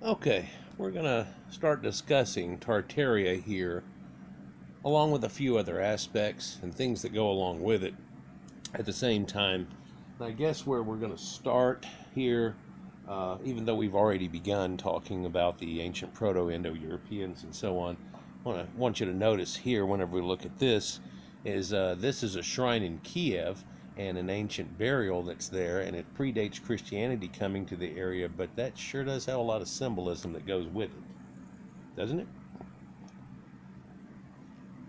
Okay, we're going to start discussing Tartaria here, along with a few other aspects and things that go along with it at the same time. And I guess where we're going to start here, even though we've already begun talking about the ancient Proto Indo Europeans and so on, I want you to notice here, whenever we look at this is a shrine in Kiev and an ancient burial that's there, and it predates Christianity coming to the area, but that sure does have a lot of symbolism that goes with it, doesn't it?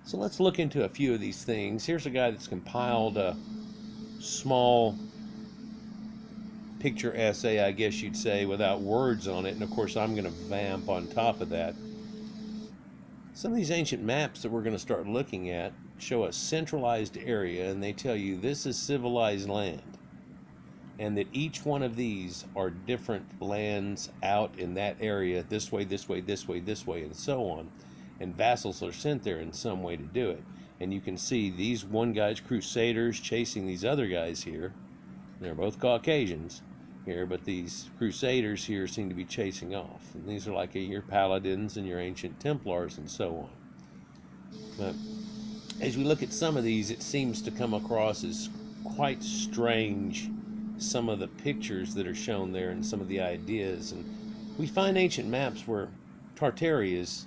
So let's look into a few of these things. Here's a guy that's compiled a small picture essay, I guess you'd say, without words on it, and of course I'm going to vamp on top of that. Some of these ancient maps that we're going to start looking at show a centralized area, and they tell you this is civilized land, and that each one of these are different lands out in that area, this way, this way, this way, this way, and so on, and vassals are sent there in some way to do it. And you can see these one guy's crusaders chasing these other guys here. They're both Caucasians here, but these crusaders here seem to be chasing off, and these are like your paladins and your ancient Templars and so on. But as we look at some of these, it seems to come across as quite strange, some of the pictures that are shown there and some of the ideas. And we find ancient maps where Tartaria is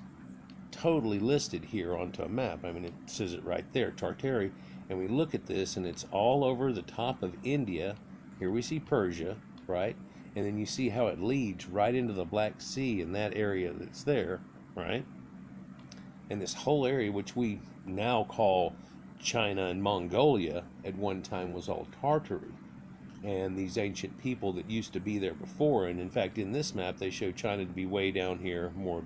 totally listed here onto a map. I mean, it says it right there, Tartaria, and we look at this and it's all over the top of India. Here we see Persia, right? And then you see how it leads right into the Black Sea in that area that's there, right? And this whole area, which we now call China and Mongolia, at one time was all Tartary. And these ancient people that used to be there before, and in fact in this map they show China to be way down here, more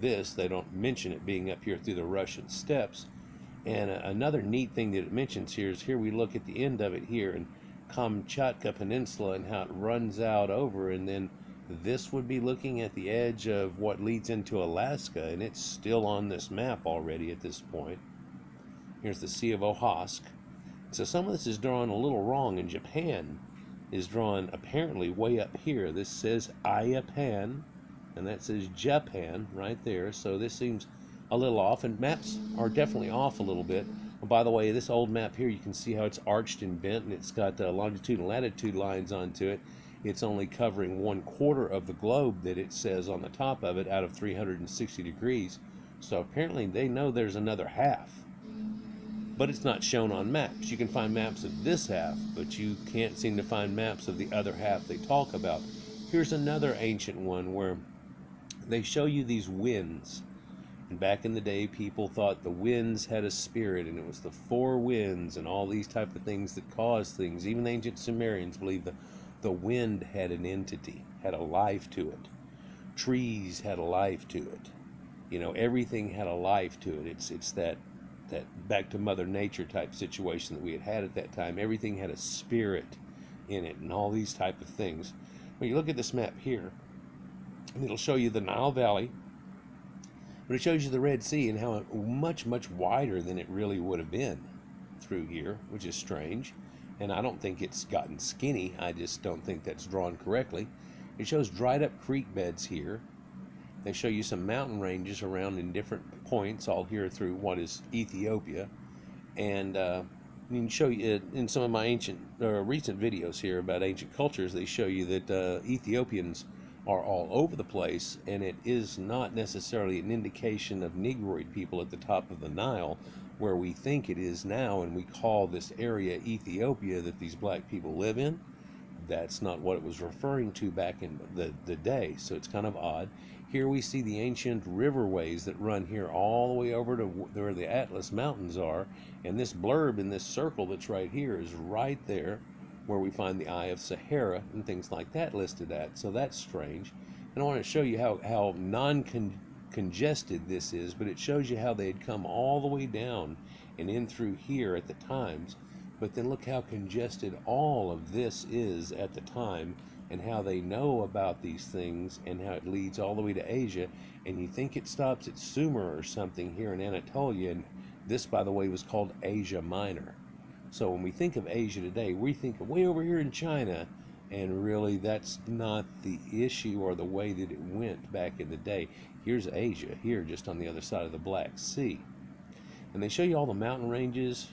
this, they don't mention it being up here through the Russian steppes. And another neat thing that it mentions here is, here we look at the end of it here, and Kamchatka Peninsula and how it runs out over, and then this would be looking at the edge of what leads into Alaska, and it's still on this map already at this point. Here's the Sea of Okhotsk. So some of this is drawn a little wrong, and Japan is drawn apparently way up here. This says Iapan, and that says Japan right there, so this seems a little off, and maps are definitely off a little bit. And by the way, this old map here, you can see how it's arched and bent, and it's got longitude and latitude lines onto it. It's only covering 1/4 of the globe that it says on the top of it out of 360 degrees. So apparently they know there's another half, but it's not shown on maps. You can find maps of this half, but you can't seem to find maps of the other half they talk about. Here's another ancient one where they show you these winds. And back in the day, people thought the winds had a spirit, and it was the four winds and all these type of things that caused things. Even the ancient Sumerians believed the wind had an entity, had a life to it. Trees had a life to it. You know, everything had a life to it. It's that back to Mother Nature type situation that we had at that time. Everything had a spirit in it, and all these type of things. When you look at this map here, and it'll show you the Nile Valley, but it shows you the Red Sea and how much, much wider than it really would have been through here, which is strange. And I don't think it's gotten skinny. I just don't think that's drawn correctly. It shows dried up creek beds here. They show you some mountain ranges around in different points, all here through what is Ethiopia. And you can show you in some of my ancient recent videos here about ancient cultures, they show you that Ethiopians are all over the place, and it is not necessarily an indication of Negroid people at the top of the Nile, where we think it is now, and we call this area Ethiopia that these black people live in. That's not what it was referring to back in the day, so it's kind of odd. Here we see the ancient riverways that run here all the way over to where the Atlas Mountains are, and this blurb in this circle that's right here is right there where we find the Eye of Sahara and things like that listed at. So that's strange. And I want to show you how non-congested this is, but it shows you how they had come all the way down and in through here at the times. But then look how congested all of this is at the time, and how they know about these things, and how it leads all the way to Asia. And you think it stops at Sumer or something here in Anatolia, and this, by the way, was called Asia Minor. So when we think of Asia today, we think of way over here in China, And really, that's not the issue or the way that it went back in the day. Here's Asia, here just on the other side of the Black Sea. And they show you all the mountain ranges,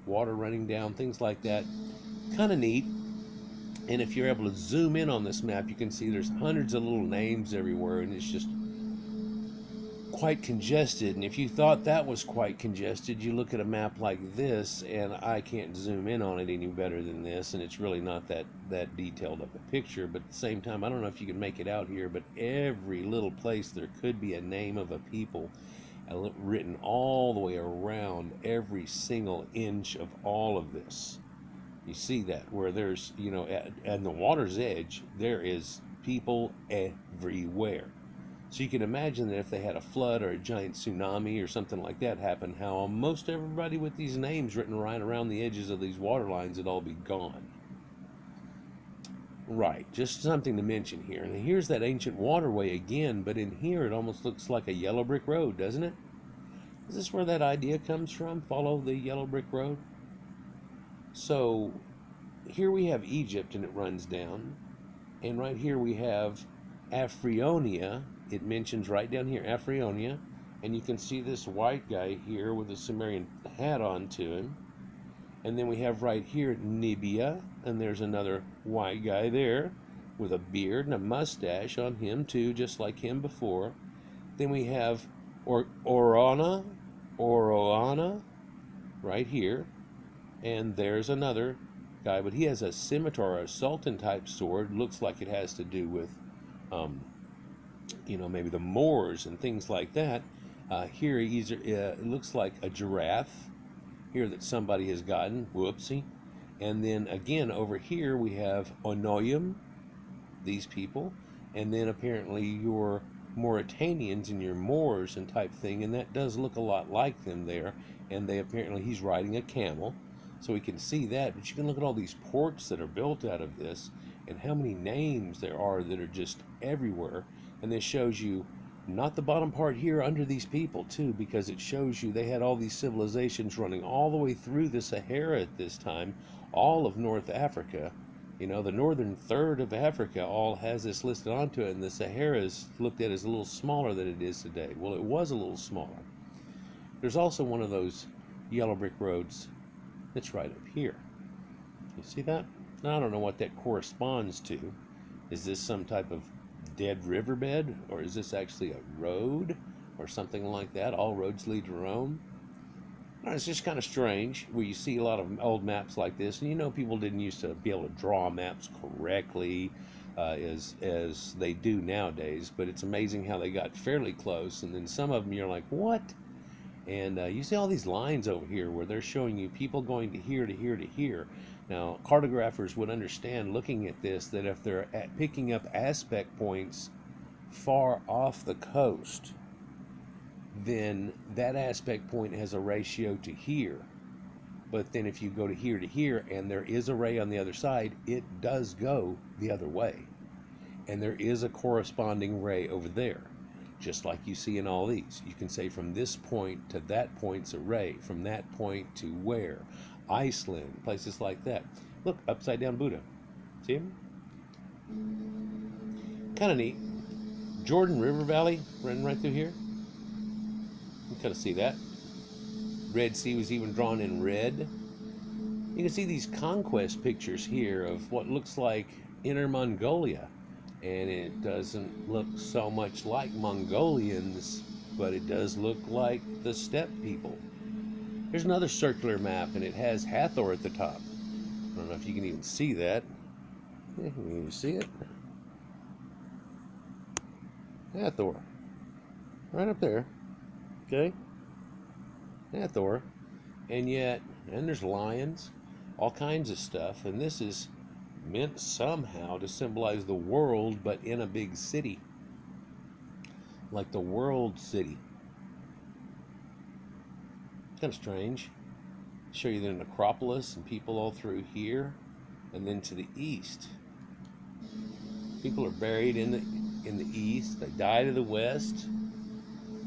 water running down, things like that. Kind of neat. And if you're able to zoom in on this map, you can see there's hundreds of little names everywhere, and it's just quite congested. And if you thought that was quite congested, you look at a map like this, and I can't zoom in on it any better than this, and it's really not that detailed of a picture. But at the same time, I don't know if you can make it out here, but every little place there could be a name of a people written all the way around every single inch of all of this. You see that where there's, you know, at the water's edge, there is people everywhere. So you can imagine that if they had a flood or a giant tsunami or something like that happen, how most everybody with these names written right around the edges of these water lines would all be gone. Right, just something to mention here. And here's that ancient waterway again, but in here it almost looks like a yellow brick road, doesn't it? Is this where that idea comes from? Follow the yellow brick road? So here we have Egypt, and it runs down. And right here we have Afrionia. It mentions right down here, Afrionia. And you can see this white guy here with a Sumerian hat on to him. And then we have right here Nibia, and there's another white guy there with a beard and a mustache on him too, just like him before. Then we have Oroana, right here. And there's another guy, but he has a scimitar, a sultan type sword. Looks like it has to do with, you know, maybe the Moors and things like that. Here it looks like a giraffe here that somebody has gotten. Whoopsie. And then again over here we have Onoyum, these people, and then apparently your Mauritanians and your Moors and type thing, and that does look a lot like them there. And they apparently, he's riding a camel. So we can see that, but you can look at all these ports that are built out of this and how many names there are that are just everywhere. And this shows you not the bottom part here under these people too, because it shows you they had all these civilizations running all the way through the Sahara at this time, all of North Africa. You know, the northern third of Africa all has this listed onto it, and the Sahara is looked at as a little smaller than it is today. Well, it was a little smaller. There's also one of those yellow brick roads that's right up here. You see that? Now, I don't know what that corresponds to. Is this some type of dead riverbed, or is this actually a road or something like that? All roads lead to Rome. It's just kind of strange where you see a lot of old maps like this, and you know people didn't used to be able to draw maps correctly as they do nowadays, but it's amazing how they got fairly close, and then some of them you're like, what? And you see all these lines over here where they're showing you people going to here, to here, to here. Now, cartographers would understand looking at this that if they're picking up aspect points far off the coast, then that aspect point has a ratio to here. But then if you go to here, and there is a ray on the other side, it does go the other way. And there is a corresponding ray over there. Just like you see in all these. You can say from this point to that point's a ray, from that point to where. Iceland, places like that. Look, upside down Buddha. See him? Kind of neat. Jordan River Valley running right through here. You kind of see that. Red Sea was even drawn in red. You can see these conquest pictures here of what looks like Inner Mongolia. And it doesn't look so much like Mongolians, but it does look like the steppe people. Here's another circular map, and it has Hathor at the top. I don't know if you can even see that. Yeah, you can even see it. Hathor. Right up there. Okay? Hathor. And there's lions, all kinds of stuff, and this is meant somehow to symbolize the world, but in a big city, like the world city. Kind of strange. Show you the necropolis and people all through here, and then to the east, people are buried in the east. They die to the west.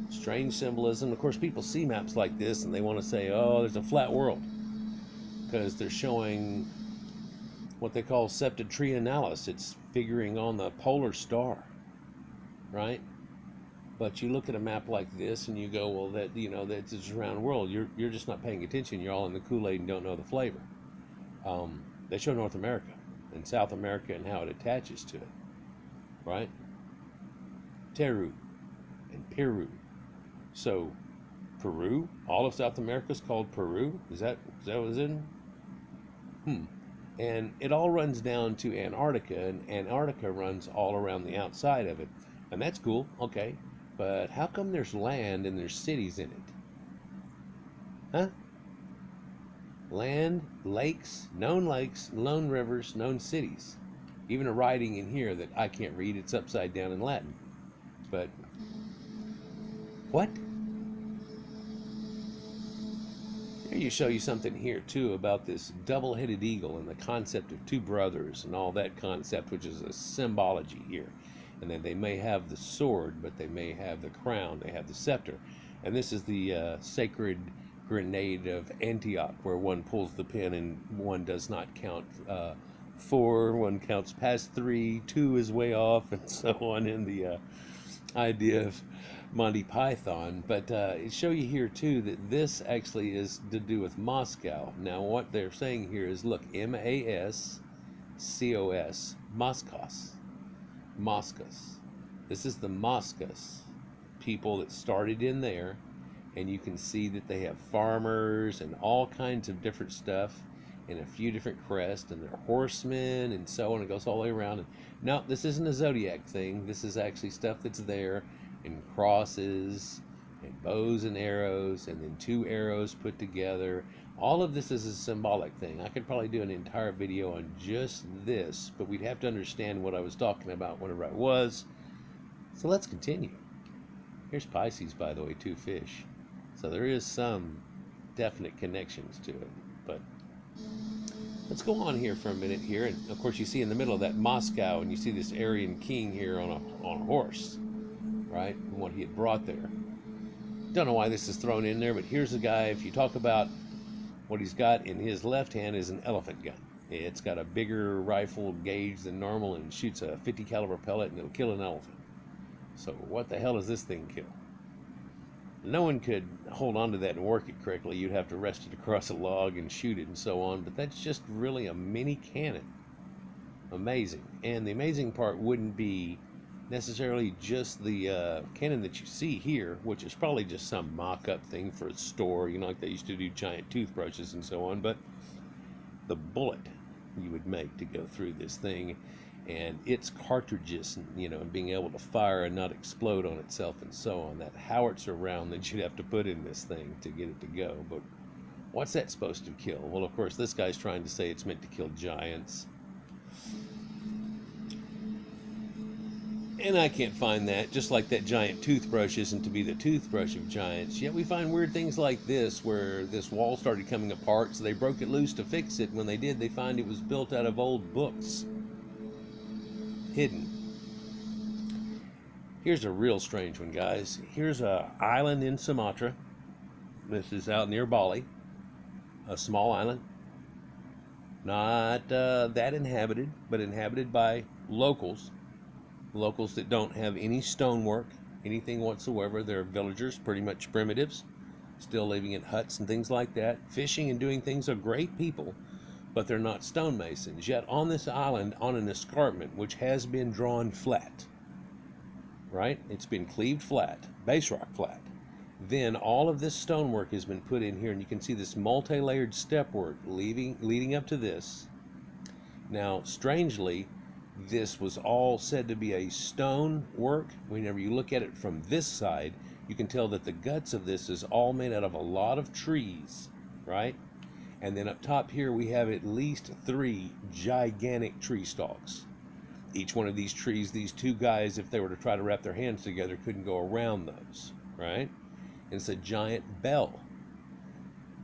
Strange symbolism. Of course, people see maps like this and they want to say, "Oh, there's a flat world," because they're showing what they call septentrionalis. It's figuring on the polar star, right? But you look at a map like this and you go, well, that, you know, that's a round world. You're just not paying attention. You're all in the Kool-Aid and don't know the flavor. They show North America and South America and how it attaches to it, right? Teru and Peru. So Peru, all of South America is called Peru. Is that what it's in? And it all runs down to Antarctica, and Antarctica runs all around the outside of it. And that's cool, okay. But how come there's land and there's cities in it? Huh? Land, lakes, known rivers, known cities. Even a writing in here that I can't read, it's upside down in Latin. But, what? Here you show you something here too about this double-headed eagle and the concept of two brothers and all that concept, which is a symbology here. And then they may have the sword, but they may have the crown, they have the scepter. And this is the sacred grenade of Antioch, where one pulls the pin and one does not count 4, one counts past 3, 2 is way off, and so on, in the idea of Monty Python. But it show you here too that this actually is to do with Moscow. Now what they're saying here is, look, Mascos, Moscos. This is the Moscos people that started in there, and you can see that they have farmers and all kinds of different stuff and a few different crests, and they're horsemen and so on. It goes all the way around. And no, this isn't a zodiac thing. This is actually stuff that's there, and crosses and bows and arrows, and then 2 arrows put together. All of this is a symbolic thing. I could probably do an entire video on just this, but we'd have to understand what I was talking about whenever I was. So let's continue. Here's Pisces, by the way, 2 fish. So there is some definite connections to it. But let's go on here for a minute here. And of course you see in the middle of that Moscow, and you see this Aryan king here on a horse, right? And what he had brought there. Don't know why this is thrown in there, but here's a guy, if you talk about what he's got in his left hand is an elephant gun. It's got a bigger rifle gauge than normal and shoots a 50 caliber pellet, and it'll kill an elephant. So what the hell does this thing kill? No one could hold on to that and work it correctly. You'd have to rest it across a log and shoot it and so on. But that's just really a mini cannon. Amazing. And the amazing part wouldn't be necessarily just the cannon that you see here, which is probably just some mock-up thing for a store, you know, like they used to do giant toothbrushes and so on, but the bullet you would make to go through this thing, and its cartridges, you know, and being able to fire and not explode on itself and so on, that howitzer round that you'd have to put in this thing to get it to go. But what's that supposed to kill? Well, of course, this guy's trying to say it's meant to kill giants. And I can't find that, just like that giant toothbrush isn't to be the toothbrush of giants. Yet we find weird things like this, where this wall started coming apart, so they broke it loose to fix it. When they did, they find it was built out of old books. Hidden. Here's a real strange one, guys. Here's an island in Sumatra. This is out near Bali. A small island. Not that inhabited, but inhabited by locals. Locals that don't have any stonework, anything whatsoever. They're villagers, pretty much primitives, still living in huts and things like that. Fishing and doing things are great people, but they're not stonemasons. Yet on this island, on an escarpment, which has been drawn flat, right? It's been cleaved flat, base rock flat. Then all of this stonework has been put in here, and you can see this multi-layered step work leading up to this. Now, strangely, this was all said to be a stone work. Whenever you look at it from this side, you can tell that the guts of this is all made out of a lot of trees, right? And then up top here we have at least 3 gigantic tree stalks. Each one of these trees, these 2 guys, if they were to try to wrap their hands together, couldn't go around those, right? And it's a giant bell,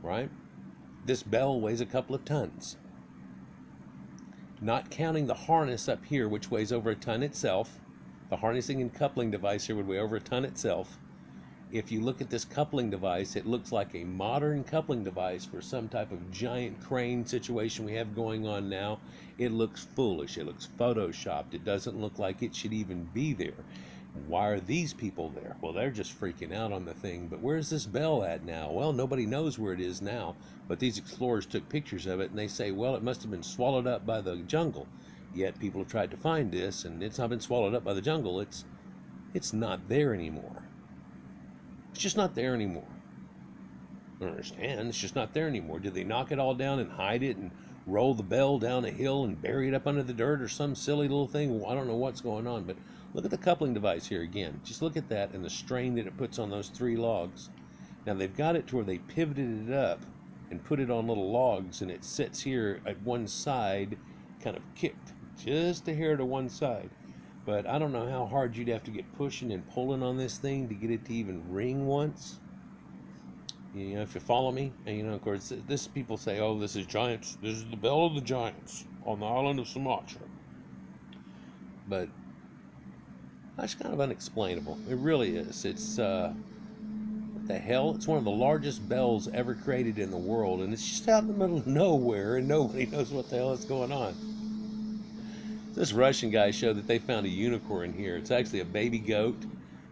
right? This bell weighs a couple of tons. Not counting the harness up here, which weighs over a ton itself. The harnessing and coupling device here would weigh over a ton itself. if you look at this coupling device, it looks like a modern coupling device for some type of giant crane situation we have going on now. It looks foolish. It looks photoshopped. It doesn't look like it should even be there. Why are these people there? Well, they're just freaking out on the thing. But where's this bell at now? Well, nobody knows where it is now. But these explorers took pictures of it, and they say, well, it must have been swallowed up by the jungle. Yet people have tried to find this, and it's not been swallowed up by the jungle. It's not there anymore. It's just not there anymore. I don't understand. It's just not there anymore. Did they knock it all down and hide it and roll the bell down a hill and bury it up under the dirt or some silly little thing? Well, I don't know what's going on, but look at the coupling device here again. Just look at that and the strain that it puts on those 3 logs. Now they've got it to where they pivoted it up and put it on little logs, and it sits here at one side, kind of kicked just a hair to one side. But I don't know how hard you'd have to get pushing and pulling on this thing to get it to even ring once. You know, if you follow me. And, you know, of course, this people say, oh, this is giants. This is the bell of the giants on the island of Sumatra. But that's kind of unexplainable. It really is. It's, what the hell? It's one of the largest bells ever created in the world. And it's just out in the middle of nowhere, and nobody knows what the hell is going on. This Russian guy showed that they found a unicorn here. It's actually a baby goat.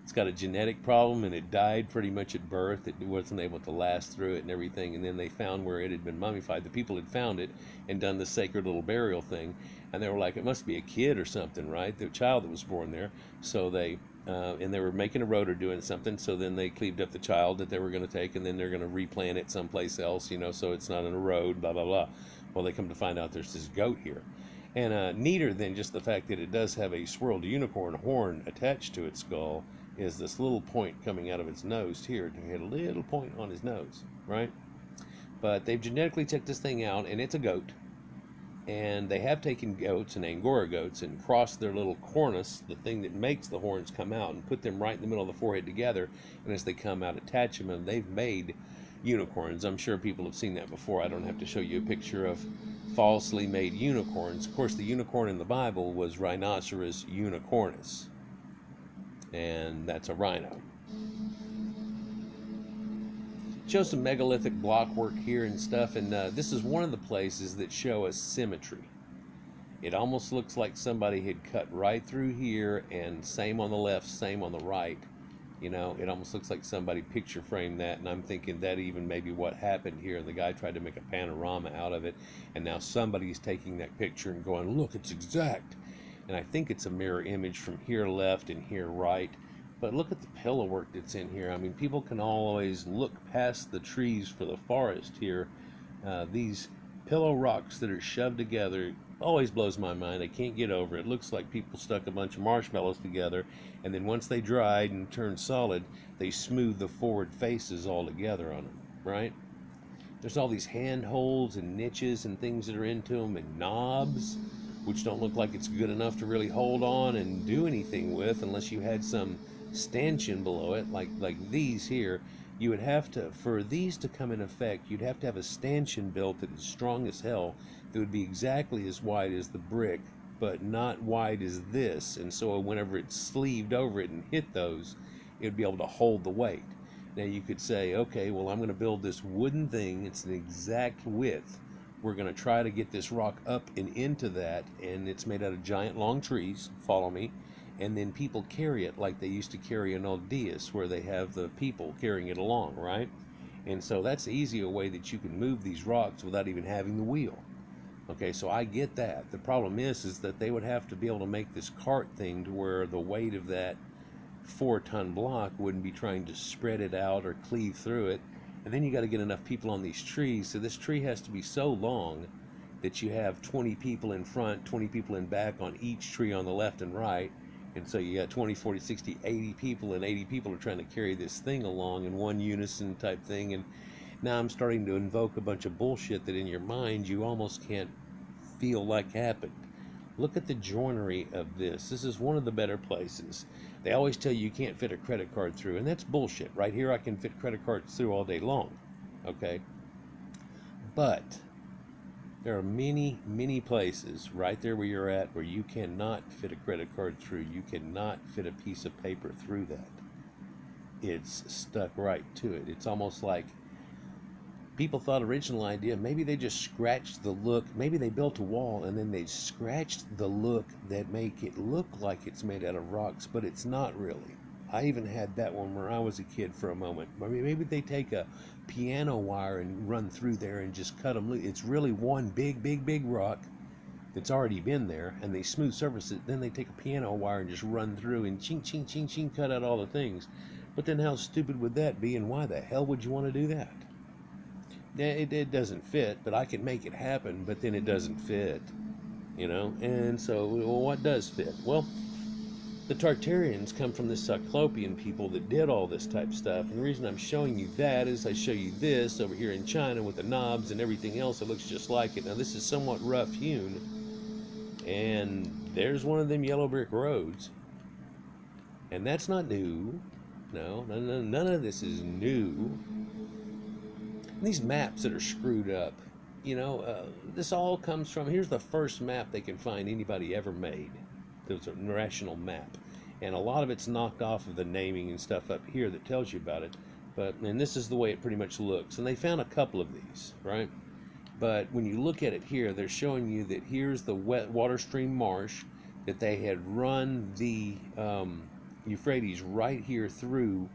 It's got a genetic problem, and it died pretty much at birth. It wasn't able to last through it and everything. And then they found where it had been mummified. The people had found it and done the sacred little burial thing. And they were like, it must be a kid or something, right? The child that was born there. So they, and they were making a road or doing something. So then they cleaved up the child that they were going to take, and then they're going to replant it someplace else, you know, so it's not in a road, blah, blah, blah. Well, they come to find out there's this goat here. And neater than just the fact that it does have a swirled unicorn horn attached to its skull is this little point coming out of its nose here. To hit a little point on his nose, right? But they've genetically checked this thing out, and it's a goat. And they have taken goats and Angora goats and crossed their little cornus, the thing that makes the horns come out, and put them right in the middle of the forehead together. And as they come out, attach them, and they've made unicorns. I'm sure people have seen that before. I don't have to show you a picture of falsely made unicorns. Of course, the unicorn in the Bible was Rhinoceros unicornis, and that's a rhino. Show some megalithic blockwork here and stuff, and this is one of the places that show us symmetry. It almost looks like somebody had cut right through here, and same on the left, same on the right. You know, it almost looks like somebody picture framed that, and I'm thinking that even maybe what happened here. The guy tried to make a panorama out of it, and now somebody's taking that picture and going, look, it's exact. And I think it's a mirror image from here left and here right. But look at the pillow work that's in here. I mean, people can always look past the trees for the forest here. These pillow rocks that are shoved together always blows my mind. I can't get over it. It looks like people stuck a bunch of marshmallows together, and then once they dried and turned solid, they smoothed the forward faces all together on them, right? There's all these handholds and niches and things that are into them, and knobs, which don't look like it's good enough to really hold on and do anything with unless you had some stanchion below it, like these here. You would have to, for these to come in effect, you'd have to have a stanchion built that is strong as hell, that would be exactly as wide as the brick, but not wide as this. And so whenever it's sleeved over it and hit those, it would be able to hold the weight. Now you could say, okay, well, I'm going to build this wooden thing. It's an exact width. We're going to try to get this rock up and into that, and it's made out of giant long trees. Follow me. And then people carry it like they used to carry an old dais, where they have the people carrying it along, right? And so that's easy a way that you can move these rocks without even having the wheel. Okay, so I get that. The problem is that they would have to be able to make this cart thing to where the weight of that 4-ton block wouldn't be trying to spread it out or cleave through it. And then you got to get enough people on these trees. So this tree has to be so long that you have 20 people in front, 20 people in back on each tree on the left and right. And so you got 20, 40, 60, 80 people, and 80 people are trying to carry this thing along in one unison type thing. And now I'm starting to invoke a bunch of bullshit that in your mind you almost can't feel like happened. Look at the joinery of this. This is one of the better places. They always tell you can't fit a credit card through, and that's bullshit. Right here I can fit credit cards through all day long, okay? But there are many, many places right there where you're at where you cannot fit a credit card through. You cannot fit a piece of paper through that. it's stuck right to it. It's almost like people thought original idea, maybe they just scratched the look, maybe they built a wall and then they scratched the look that make it look like it's made out of rocks, but it's not really. I even had that one where I was a kid for a moment. I mean, maybe they take a piano wire and run through there and just cut them loose. It's really one big rock that's already been there, and they smooth surface it. Then they take a piano wire and just run through and ching, ching, ching, ching, cut out all the things. But then how stupid would that be, and why the hell would you want to do that? It doesn't fit, but I can make it happen, but then it doesn't fit, you know? And so, well, what does fit? Well, the Tartarians come from the Cyclopean people that did all this type stuff. And the reason I'm showing you that is I show you this over here in China with the knobs and everything else that looks just like it. Now, this is somewhat rough hewn, and there's one of them yellow brick roads. And that's not new. No, none of this is new. These maps that are screwed up, you know, this all comes from, here's the first map they can find anybody ever made. There's a national map, and a lot of it's knocked off of the naming and stuff up here that tells you about it, and this is the way it pretty much looks. And they found a couple of these, right? But when you look at it here, they're showing you that here's the wet water stream marsh, that they had run the Euphrates right here through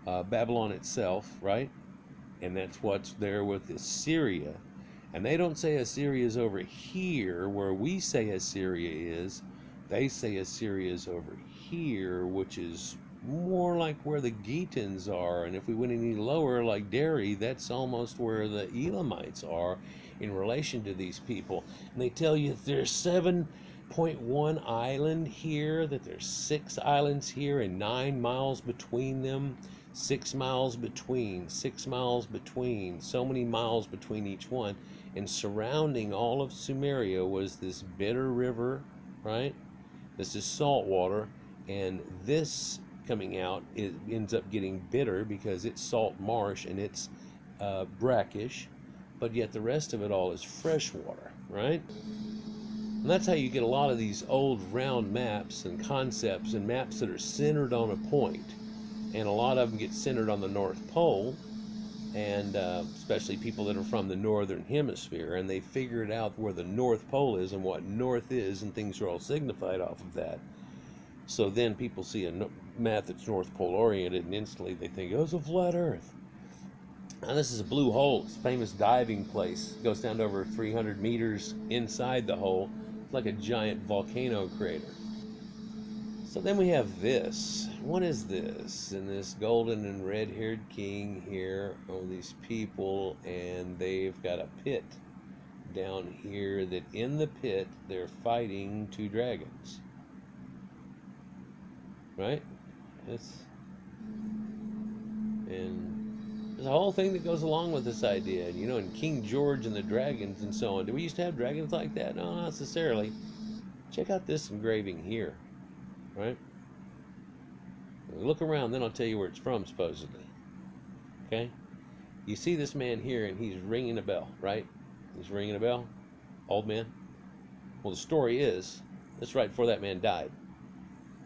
Babylon itself, right? And that's what's there with Assyria. And they don't say Assyria is over here where we say Assyria is. They say Assyria is over here, which is more like where the Gitans are. And if we went any lower, like Derry, that's almost where the Elamites are in relation to these people. And they tell you that there's 7.1 island here, that there's 6 islands here and 9 miles between them. 6 miles between, 6 miles between, so many miles between each one. And surrounding all of Sumeria was this bitter river, right? This is salt water, and this coming out, it ends up getting bitter because it's salt marsh and it's brackish, but yet the rest of it all is fresh water, right? And that's how you get a lot of these old round maps and concepts and maps that are centered on a point. And a lot of them get centered on the North Pole, and especially people that are from the Northern Hemisphere, and they figured out where the North Pole is and what north is, and things are all signified off of that. So then people see a map that's North Pole oriented, and instantly they think, oh, it's a flat Earth. Now this is a blue hole. It's a famous diving place. It goes down to over 300 meters inside the hole. It's like a giant volcano crater. So then we have this. What is this? And this golden and red-haired king here, all these people, and they've got a pit down here that in the pit they're fighting 2 dragons. Right? And there's a whole thing that goes along with this idea. You know, and King George and the dragons and so on. Do we used to have dragons like that? No, not necessarily. Check out this engraving here. Right? Look around, then I'll tell you where it's from, supposedly. Okay? You see this man here, and he's ringing a bell, right? He's ringing a bell. Old man. Well, the story is, that's right before that man died,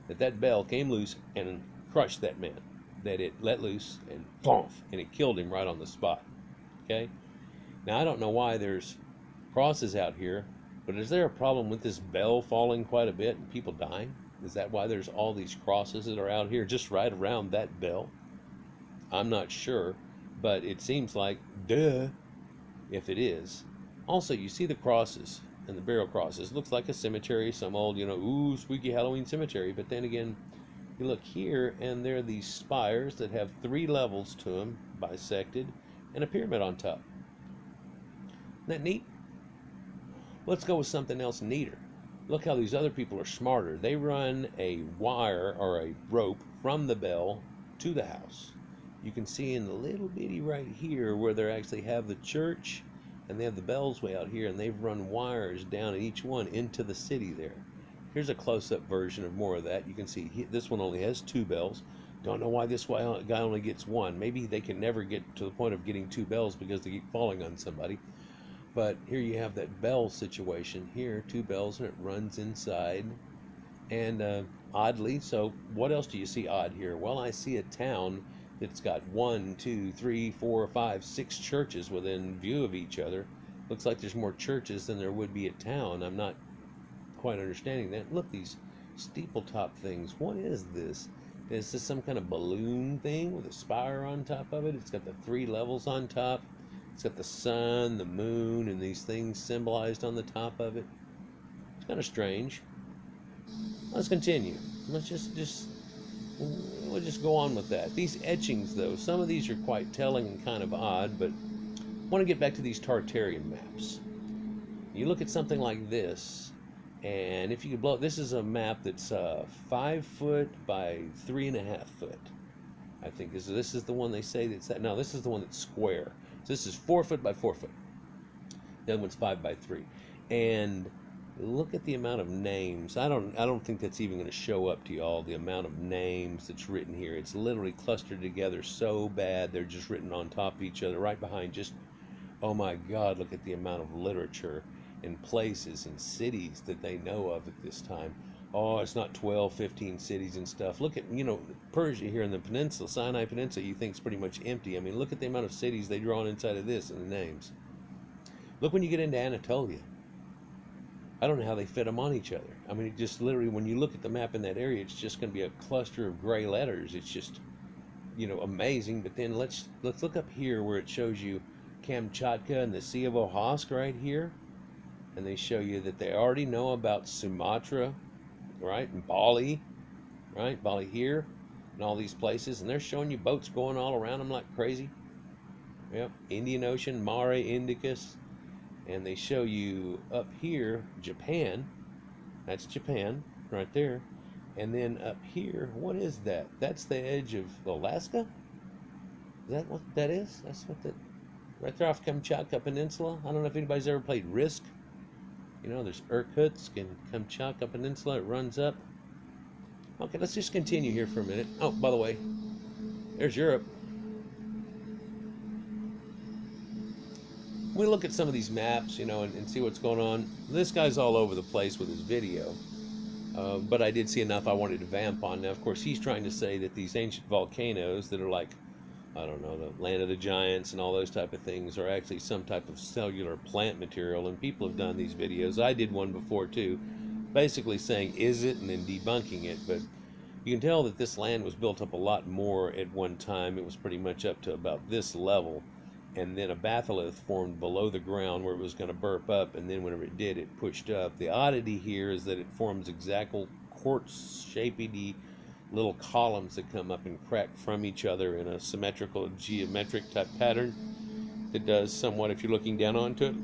that bell came loose and crushed that man. That it let loose and boom, and it killed him right on the spot. Okay? Now, I don't know why there's crosses out here, but is there a problem with this bell falling quite a bit and people dying? Is that why there's all these crosses that are out here just right around that bell? I'm not sure, but it seems like, duh, if it is. Also, you see the crosses and the burial crosses. It looks like a cemetery, some old, you know, ooh, spooky Halloween cemetery. But then again, you look here, and there are these spires that have 3 levels to them, bisected, and a pyramid on top. Isn't that neat? Let's go with something else neater. Look how these other people are smarter. They run a wire or a rope from the bell to the house. You can see in the little bitty right here where they actually have the church, and they have the bells way out here, and they've run wires down each one into the city there. Here's a close-up version of more of that. You can see this one only has 2 bells. Don't know why this guy only gets 1. Maybe they can never get to the point of getting 2 bells because they keep falling on somebody. But here you have that bell situation. Here, 2 bells, and it runs inside. And oddly, so what else do you see odd here? Well, I see a town It's got 1, 2, 3, 4, 5, 6 churches within view of each other. Looks like there's more churches than there would be a town. I'm not quite understanding that. Look, these steeple top things. What is this? Is this some kind of balloon thing with a spire on top of it? It's got the 3 levels on top. It's got the sun, the moon, and these things symbolized on the top of it. It's kind of strange. Let's continue. Let's we'll just go on with that. These etchings, though, some of these are quite telling and kind of odd, but I want to get back to these Tartarian maps. You look at something like this, and if you could blow, this is a map that's 5 foot by 3.5 foot. I think this is the one they say that's that. No, this is the one that's square. So this is 4 foot by 4 foot. The other one's 5 by 3. And look at the amount of names. I don't think that's even going to show up to y'all, the amount of names that's written here. It's literally clustered together so bad they're just written on top of each other, right behind just, oh my God, look at the amount of literature and places and cities that they know of at this time. Oh, it's not 12, 15 cities and stuff. Look at, Persia here in the peninsula, Sinai Peninsula, you think it's pretty much empty. I mean, look at the amount of cities they draw inside of this and the names. Look when you get into Anatolia. I don't know how they fit them on each other. I mean, it just literally, when you look at the map in that area, it's just going to be a cluster of gray letters. It's just, amazing. But then let's look up here where it shows you Kamchatka and the Sea of Okhotsk right here. And they show you that they already know about Sumatra, right? And Bali, right? Bali here and all these places. And they're showing you boats going all around them like crazy. Yep. Indian Ocean, Mare Indicus. And they show you up here, Japan. That's Japan right there. And then up here, what is that? That's the edge of Alaska? Is that what that is? That's what that, right there off Kamchatka Peninsula. I don't know if anybody's ever played Risk. There's Irkutsk and Kamchatka Peninsula. It runs up. Okay, let's just continue here for a minute. Oh, by the way, there's Europe. We look at some of these maps, and see what's going on. This guy's all over the place with his video, but I did see enough I wanted to vamp on. Now, of course, he's trying to say that these ancient volcanoes that are like, I don't know, the land of the giants and all those type of things are actually some type of cellular plant material, and people have done these videos. I did one before too, basically saying, is it, and then debunking it, but you can tell that this land was built up a lot more at one time. It was pretty much up to about this level, and then a batholith formed below the ground where it was going to burp up, and then whenever it did, it pushed up. The oddity here is that it forms exact quartz-shapedy little columns that come up and crack from each other in a symmetrical, geometric type pattern that does somewhat, if you're looking down onto it,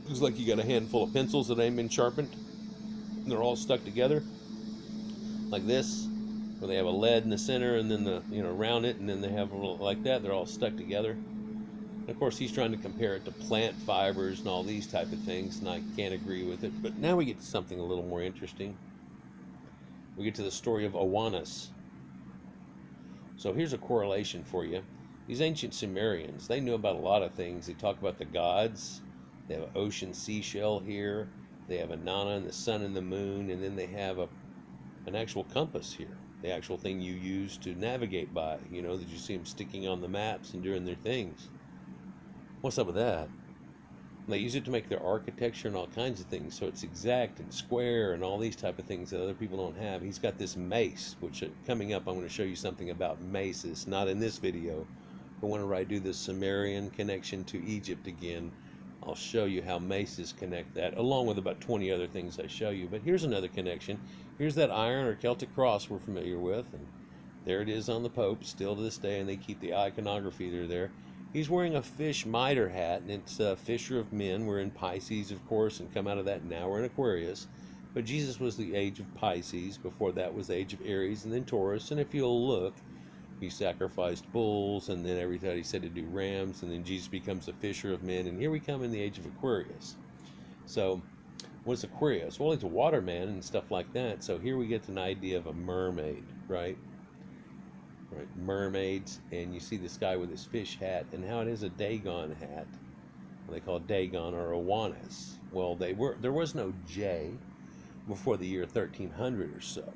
looks like you got a handful of pencils that ain't been sharpened, and they're all stuck together like this, where they have a lead in the center and then around it, and then they have a little like that. They're all stuck together. And of course, he's trying to compare it to plant fibers and all these type of things, and I can't agree with it. But now we get to something a little more interesting. We get to the story of Oannes. So here's a correlation for you. These ancient Sumerians, they knew about a lot of things. They talk about the gods. They have an ocean seashell here. They have a Nana and the sun and the moon, and then they have an actual compass here. The actual thing you use to navigate by, that you see them sticking on the maps and doing their things. What's up with that? They use it to make their architecture and all kinds of things, so it's exact and square and all these type of things that other people don't have. He's got this mace, which coming up I'm going to show you something about maces, not in this video, but whenever I do the Sumerian connection to Egypt again, I'll show you how maces connect that, along with about 20 other things I show you. But here's another connection. Here's that iron or Celtic cross we're familiar with, and there it is on the Pope, still to this day, and they keep the iconography there. He's wearing a fish mitre hat, and it's Fisher of Men. We're in Pisces, of course, and come out of that now. We're in Aquarius. But Jesus was the age of Pisces. Before that was the age of Aries and then Taurus. And if you'll look, he sacrificed bulls, and then every time he said to do rams, and then Jesus becomes a Fisher of Men. And here we come in the age of Aquarius. So what's Aquarius? Well, he's a waterman and stuff like that. So here we get an idea of a mermaid, right? Mermaids, and you see this guy with his fish hat, and how it is a Dagon hat. They call it Dagon or Oannes. Well, there was no J before the year 1300 or so,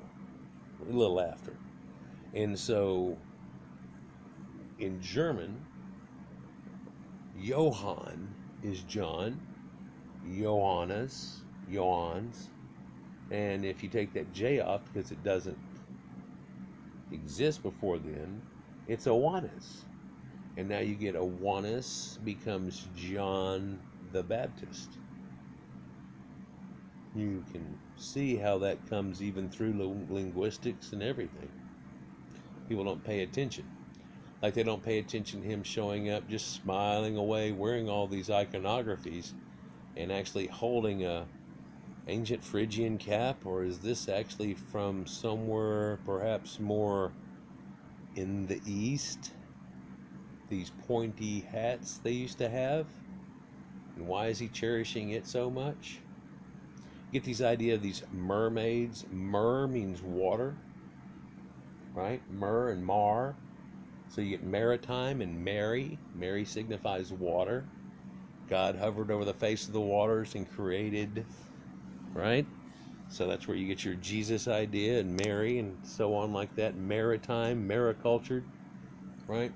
a little after, and so In German, Johann is John, Johannes, Johans, and if you take that J off because it doesn't exist before then, it's Owannes. And now you get Owannes becomes John the Baptist. You can see how that comes even through linguistics and everything. People don't pay attention. Like they don't pay attention to him showing up, just smiling away, wearing all these iconographies, and actually holding a ancient Phrygian cap, or is this actually from somewhere perhaps more in the east? These pointy hats they used to have, and why is he cherishing it so much? Get these idea of these mermaids. Mer means water, right? Mer and mar. So you get maritime and Mary. Mary signifies water. God hovered over the face of the waters and created, right? So that's where you get your Jesus idea, and Mary and so on like that. Maritime, maricultured, right?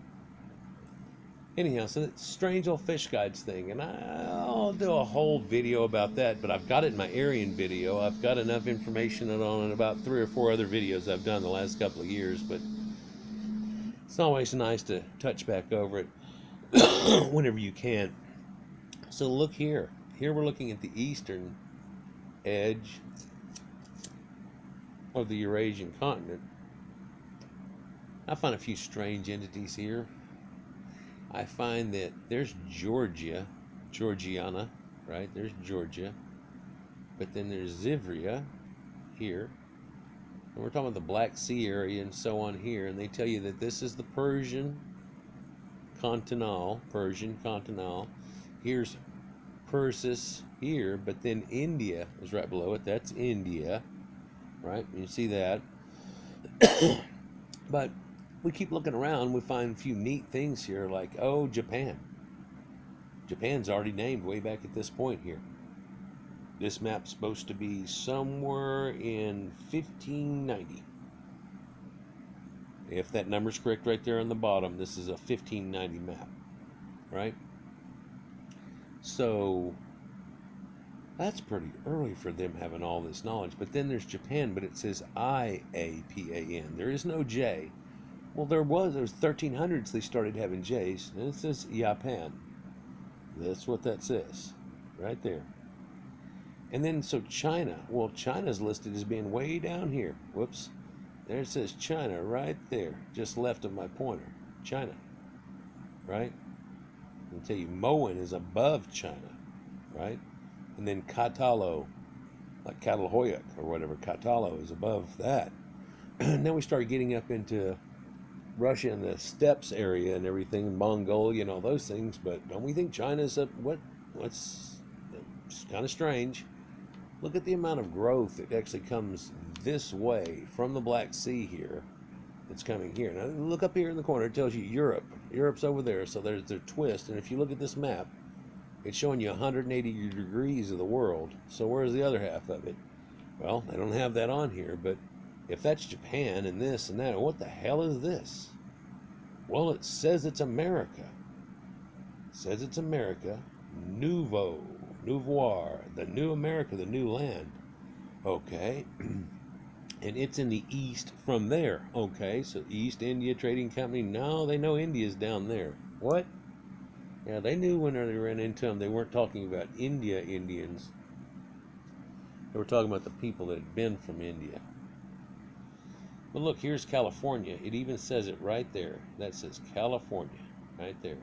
Anyhow, so that strange old fish guides thing, and I'll do a whole video about that, but I've got it in my Aryan video. I've got enough information on it, about 3 or 4 other videos I've done the last couple of years, but it's always nice to touch back over it whenever you can. So look here. Here we're looking at the eastern edge of the Eurasian continent. I find a few strange entities here. I find that there's Georgia, Georgiana, right? There's Georgia. But then there's Zivria here. And we're talking about the Black Sea area and so on here. And they tell you that this is the Persian Continental. Here's Persis here, but then India is right below it. That's India, right? You see that. But we keep looking around, we find a few neat things here, like, oh, Japan. Japan's already named way back at this point here. This map's supposed to be somewhere in 1590. If that number's correct right there on the bottom, this is a 1590 map, right? So that's pretty early for them having all this knowledge. But then there's Japan, but it says IAPAN. There is no J. Well, there was 1300s they started having J's, and it says Japan. That's what that says, right there. And then, so China. Well, China's listed as being way down here. Whoops. There it says China right there, just left of my pointer. China, right? I'll tell you, Moen is above China, right? And then Katalo, like Catalhoyuk or whatever, Katalo is above that. And then we started getting up into Russia and the steppes area and everything, Mongolia and all those things. But don't we think China's up? What's it's kind of strange. Look at the amount of growth that actually comes this way from the Black Sea here. It's coming here. Now look up here in the corner. It tells you Europe. Europe's over there. So there's their twist. And if you look at this map, it's showing you 180 degrees of the world. So where's the other half of it? Well, they don't have that on here. But if that's Japan and this and that, what the hell is this? Well, it says it's America. It says it's America. Nouvoir, the new America, the new land. Okay. And it's in the east from there. Okay, so East India Trading Company. No, they know India's down there. What? Yeah, they knew when they ran into them. They weren't talking about India Indians. They were talking about the people that had been from India. But look, here's California. It even says it right there. That says California, right there.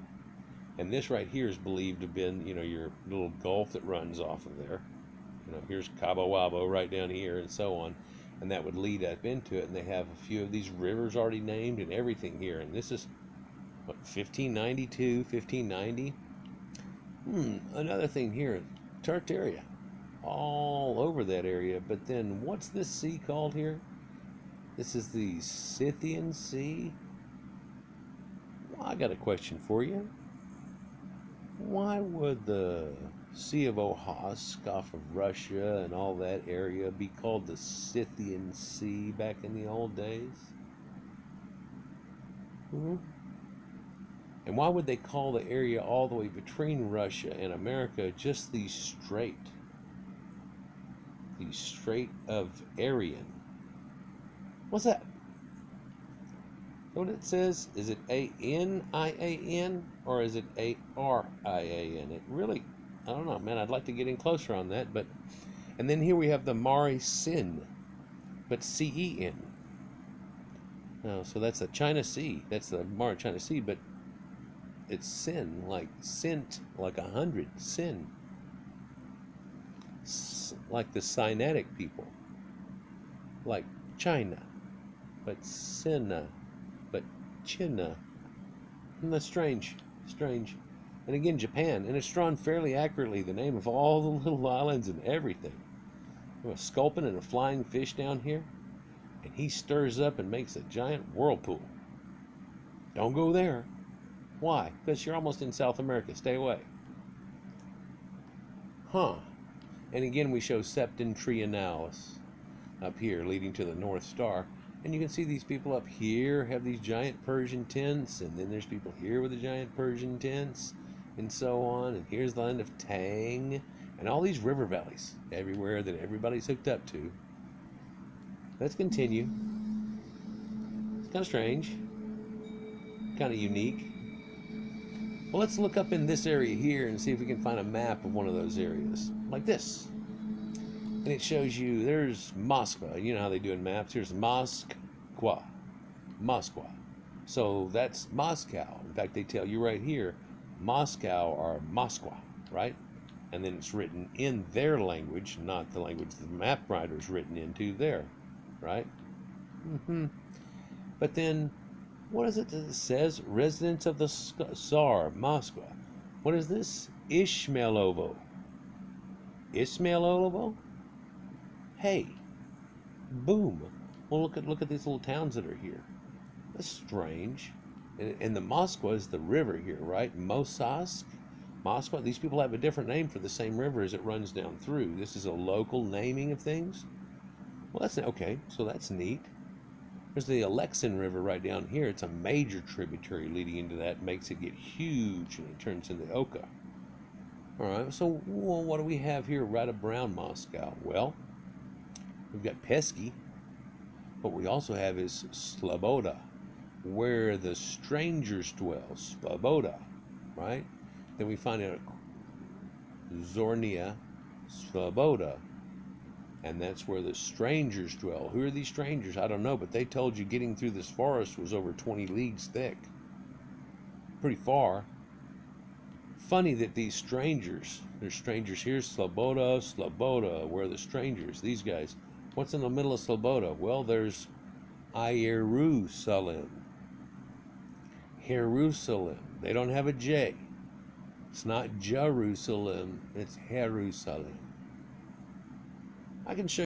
And this right here is believed to have been, your little gulf that runs off of there. Here's Cabo Wabo right down here and so on. And that would lead up into it. And they have a few of these rivers already named and everything here. And this is, 1592, 1590? Another thing here, Tartaria. All over that area. But then, what's this sea called here? This is the Scythian Sea. Well, I got a question for you. Why would the Sea of Okhotsk off of Russia and all that area be called the Scythian Sea back in the old days? And why would they call the area all the way between Russia and America just the Strait? The Strait of Arian. What's that? What it says? Is it A-N-I-A-N or is it A-R-I-A-N? It really, I don't know, man. I'd like to get in closer on that. But, and then here we have the Mare Sin, but C-E-N. Oh, so that's the China Sea. That's the Mare China Sea, but it's sin, like sint, like 100, sin. Like the Sinaitic people, like China, but Sina, but China. Isn't that strange? Strange. And again, Japan, and it's drawn fairly accurately, the name of all the little islands and everything. There's a sculpin and a flying fish down here, and he stirs up and makes a giant whirlpool. Don't go there. Why? Because you're almost in South America. Stay away. Huh. And again, we show Septentrionalis up here, leading to the North Star. And you can see these people up here have these giant Persian tents, and then there's people here with the giant Persian tents, and so on. And here's the land of Tang, and all these river valleys everywhere that everybody's hooked up to. Let's continue. It's kind of strange, kind of unique. Well, let's look up in this area here and see if we can find a map of one of those areas, like this. And it shows you, there's Moscow. You know how they do in maps. Here's Moskwa. Moskwa. So that's Moscow. In fact, they tell you right here, Moscow or Moskwa, right? And then it's written in their language, not the language the map writer's written into there, right? But then, what is it that it says? Residents of the Tsar, Moscow. What is this? Ishmailovo. Ismailovo? Hey, boom. Well, look at these little towns that are here. That's strange. And the Moskwa is the river here, right? Mosask, Moskwa. These people have a different name for the same river as it runs down through. This is a local naming of things. Well, that's okay. So that's neat. There's the Alexin River right down here. It's a major tributary leading into that, makes it get huge, and it turns into Oka. All right, so what do we have here right around Moscow? Well, we've got Pesky. What we also have is Sloboda, where the strangers dwell. Sloboda, right? Then we find out Zornia, Sloboda, and that's where the strangers dwell. Who are these strangers? I don't know, but they told you getting through this forest was over 20 leagues thick. Pretty far. Funny that these strangers, there's strangers here, Sloboda, Sloboda, where are the strangers? These guys. What's in the middle of Sloboda? Well, there's Jerusalem. Jerusalem. They don't have a J. It's not Jerusalem, it's Jerusalem. I can show